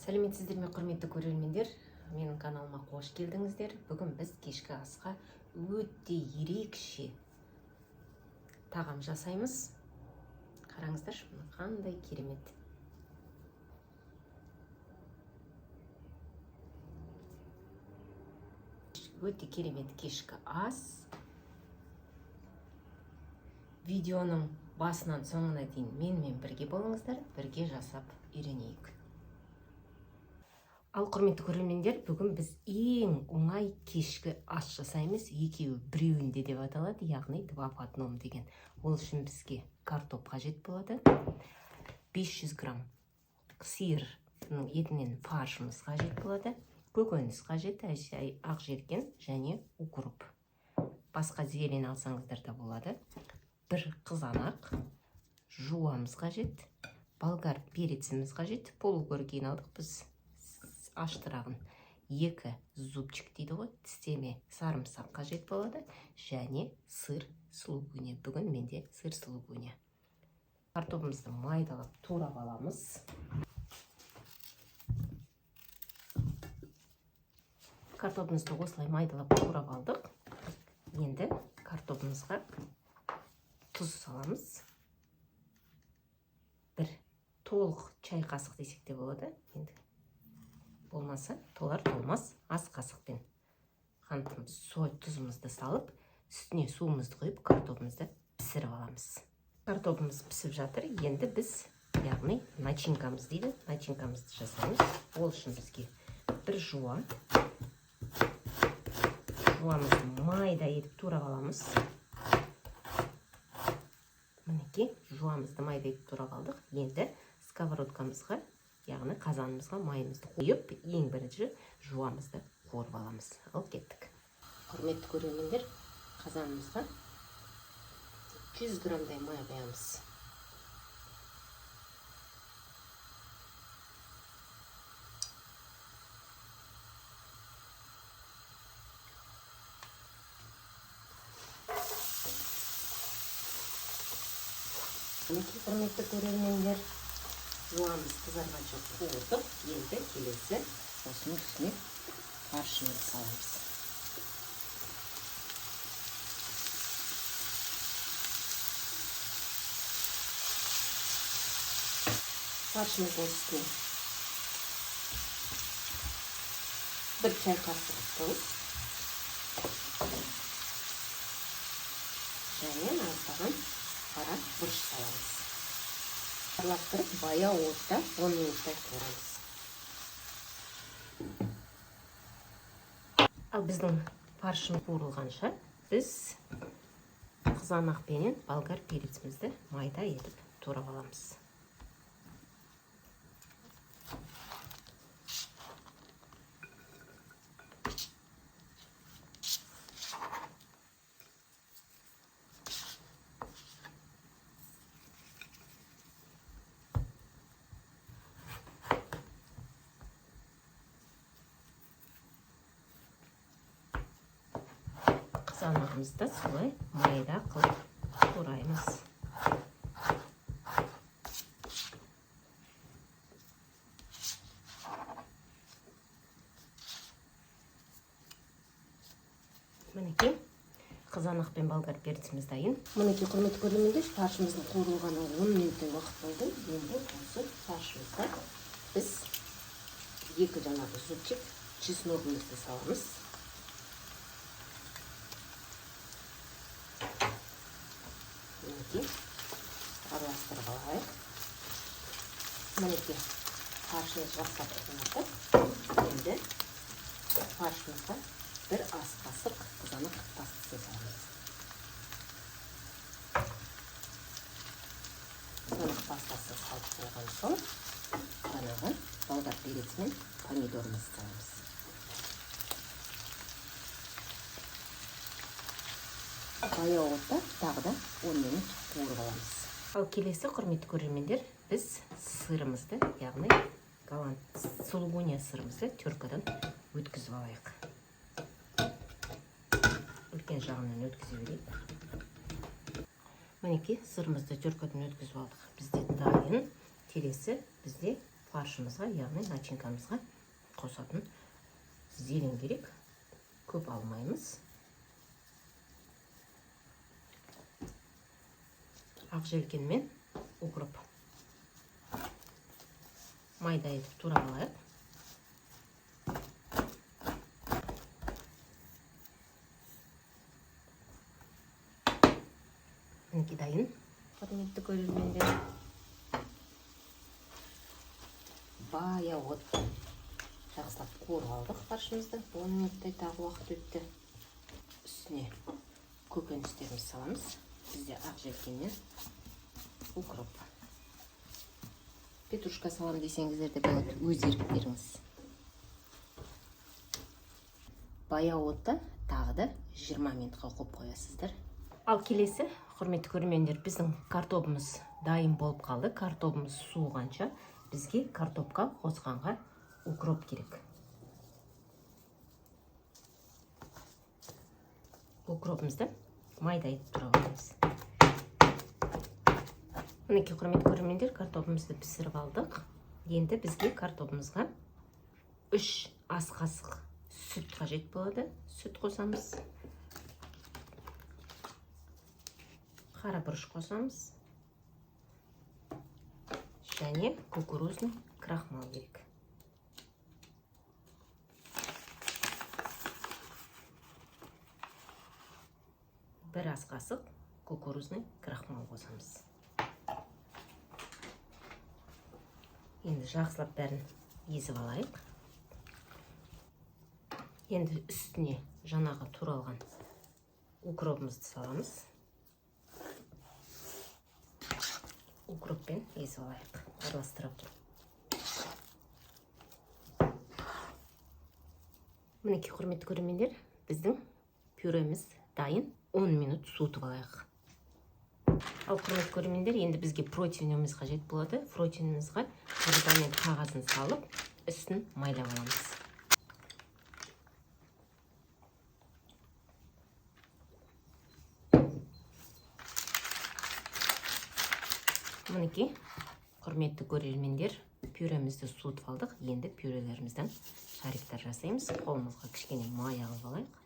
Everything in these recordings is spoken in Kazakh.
Сәлеметсіздер ме, құрметті көрермендер? Менің каналыма қош келдіңіздер. Бүгін біз кешкі асқа өте ерекше тағам жасаймыз. Қараңыздар, қандай керемет. Өте керемет кешкі ас. Видеоның басынан соңына дейін менімен бірге болыңыздар, бірге жасап үйренейік. Ал құрметті көрермендер, бүгін біз ең оңай кешкі ас жасаймыз. Екеуі біреуінде деп аталады, яғни два в одном деген. Ол үшін бізге картоп қажет болады. 500 грамм сиыр етінен фаршымыз қажет болады. Көкөніс қажет, ақ жеркен және укроп. Басқа зелень алсаңыздар да болады. Бір қызанақ, жуамыз қажет. Болгар переціміз қажет. Полукөрген алдық біз. Аштырағын 2 зубчик дейді ғой, тістеме сарымсақ қажет болады, және сыр сулугуня. Бүгін менде сыр сулугуня. Картопымызды майдалап турап аламыз. Картопымызды осылай майдалап турап алдық. Енді картопымызға тұз саламыз. Бір толық чай қасық десек те болады. Енді болмаса, толар-толмас ас қасықпен қантымыз, тұзымызды салып, үстіне суымызды құйып, картопымызды пісіріп аламыз. Картопымыз пісіп жатыр. Енді біз, яғни начинкамыз дейді, начинкамызды жасаймыз. Ол үшін бізге бір жуамызды майда етіп турап аламыз. Мінекей, жуамызды майда етіп турап алдық. Енді сковородкамызға, яғни қазанымызға майымызды қойып, ең бірінші жуамызды қуырып аламыз. Ал кеттік. Құрметті көрермендер, қазанымызға 100 граммдай май құямыз. Мінекей, құрметті көрермендер, жуамыз қызарғанша қуырдық. Енді келесі осының үстіне фаршымызды саламыз. Фаршымыздың үстіне бір чай қасығы тұз және аздаған қара бұрыш саламыз. Араластырып, баяу отта 10 минуттай қуырамыз. Ал біздің фаршымыз қуырылғанша біз қызанақ пенен болгар перецімізді майда етіп турап аламыз. Қызанағымызды солай майда қылып тураймыз. Мінекей, қызанақ пен болгар перціміз дайын. Мінекей, құрметті көрермендер, фаршымыздың қуырылғанына 10 минуттай уақыт болды. Енді осы фаршымызға біз 2 жаңағы зубчик чесногымызды саламыз. Араластырып алайық. Мінекей, фаршымыз жасап тұрғанды. Енді фаршымызға бір ас қасық қызанақ пастасын саламыз. Қызанақ пастасы салып болған соң, жаңағы болгар перец мен помидорымызды саламыз. Баяу отта тағы да 10 минут қуырып аламыз. Ал келесі, құрметті көрермендер, біз сырымызды, яғни голланд сулугуня сырымызды теркадан өткізіп алайық. Үлкен жағынан өткізіп берейік. Мінекей, сырымызды теркадан өткізіп алдық. Бізде дайын. Келесі бізде фаршымызға, яғни начинкамызға қосатын зелень керек. Көп алмаймыз. Ақ желкен мен укроп. Майда етіп турап алайық. Мінекей дайын. Құрметті көрермендер. Баяу от жақсылап қуырып алдық фаршымызды. 10 минуттай тағы уақыт өтті. Үстіне көкөністерімізді саламыз. Бізде ақ желкен мен укроп. Петрушка салам десеңіздер де болады, өз еріктеріңіз. Баяу отта тағы да 20 минутқа қойып қоясыздар. Ал келесі, құрметті көрермендер, біздің картопымыз дайын болып қалды. Картопымыз суығанша бізге картопқа қосқанға укроп керек. Укропымызды майда етіп тұрып аламыз. Мінекей, құрметті көрермендер, картопымызды пісіріп алдық. Енді бізге картопымызға 3 ас қасық сүт қажет болады. Сүт қосамыз. Қара бұрыш қосамыз. Және кукурузный крахмал керек. Бір ас қасық кукурузный крахмал қосамыз. Енді жақсылап бәрін езіп алайық. Енді үстіне жаңағы туралған укропымызды саламыз. Укроппен езіп алайық. Араластырып. Мінекей, құрметті көрермендер, біздің пюреміз дайын. 10 минут суытып алайық. Ал құрметті көрермендер, енді бізге протеиніміз қажет болады. Протеинімізге пергамент қағазын салып, үстін майлап аламыз. Мінекей, құрметті көрермендер, пюремізді суытып алдық. Енді пюрелерімізден шариктар жасаймыз. Қолымызға кішкене май алып алайық.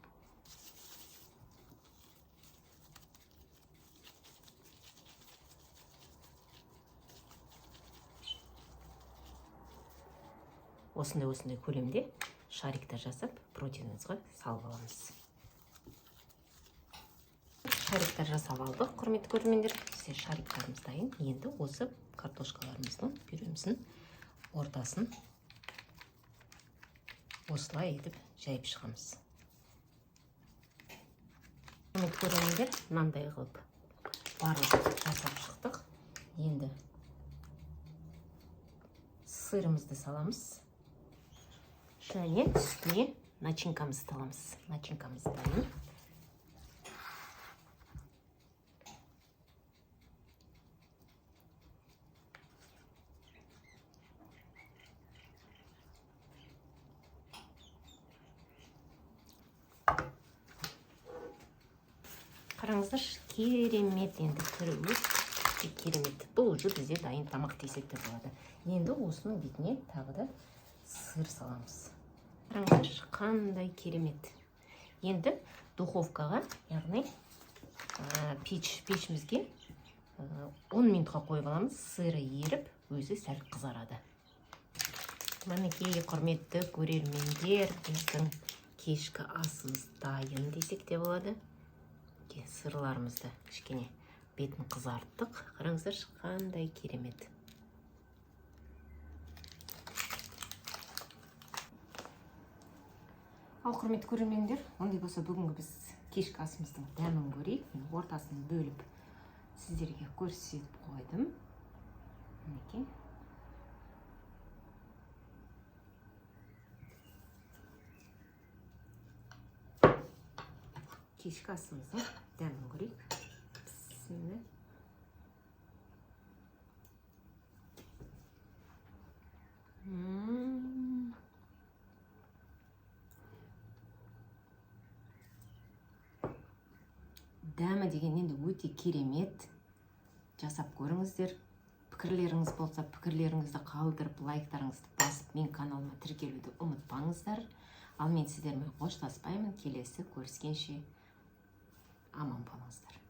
Осындай көлемде шариктар жасап, протеинімізге салып аламыз. Шариктар жасап алдық, құрметті көрермендер. Бізде шариктарымыз дайын. Енді осы картошкаларымыздың пюреміздің ортасын осылай етіп жайып шығамыз. Құрметті көрермендер, мынандай қылып барлық жасап шықтық. Енді сырымызды саламыз. Және үстіне начинкамызды аламыз. Начинкамызды дайын. Қараңыздар, керемет, енді түрі өте керемет. Бұл уже бізде дайын тамақ десек те болады. Енді осының бетіне тағы да сыр саламыз. Қараңыздар, қандай керемет. Енді духовкаға, яғни пешімізге 10 минутқа қойып аламыз. Сыры еріп, өзі сәл қызарады. Мінекей, құрметті көрермендер, біздің кешкі асымыз дайын десек те болады. Сырларымызды кішкене бетін қызарттық. Қараңыздар, қандай керемет. Ал құрметті көрермендер, ондай болса бүгінгі біз кешкі асымыздың дәмін көрейік. Ортасын бөліп сіздерге көрсетіп қойдым. Мінекей. Кешкі асымыздың дәмін көрейік. Бісміллә. Дәмі деген енді өте керемет. Жасап көріңіздер. пікірлеріңіз болса, пікірлеріңізді қалдырып, лайктарыңызды басып, мен каналыма тіркелуді ұмытпаңыздар. Ал мен сіздермен қоштаспаймын. Келесі көріскенше аман болыңыздар.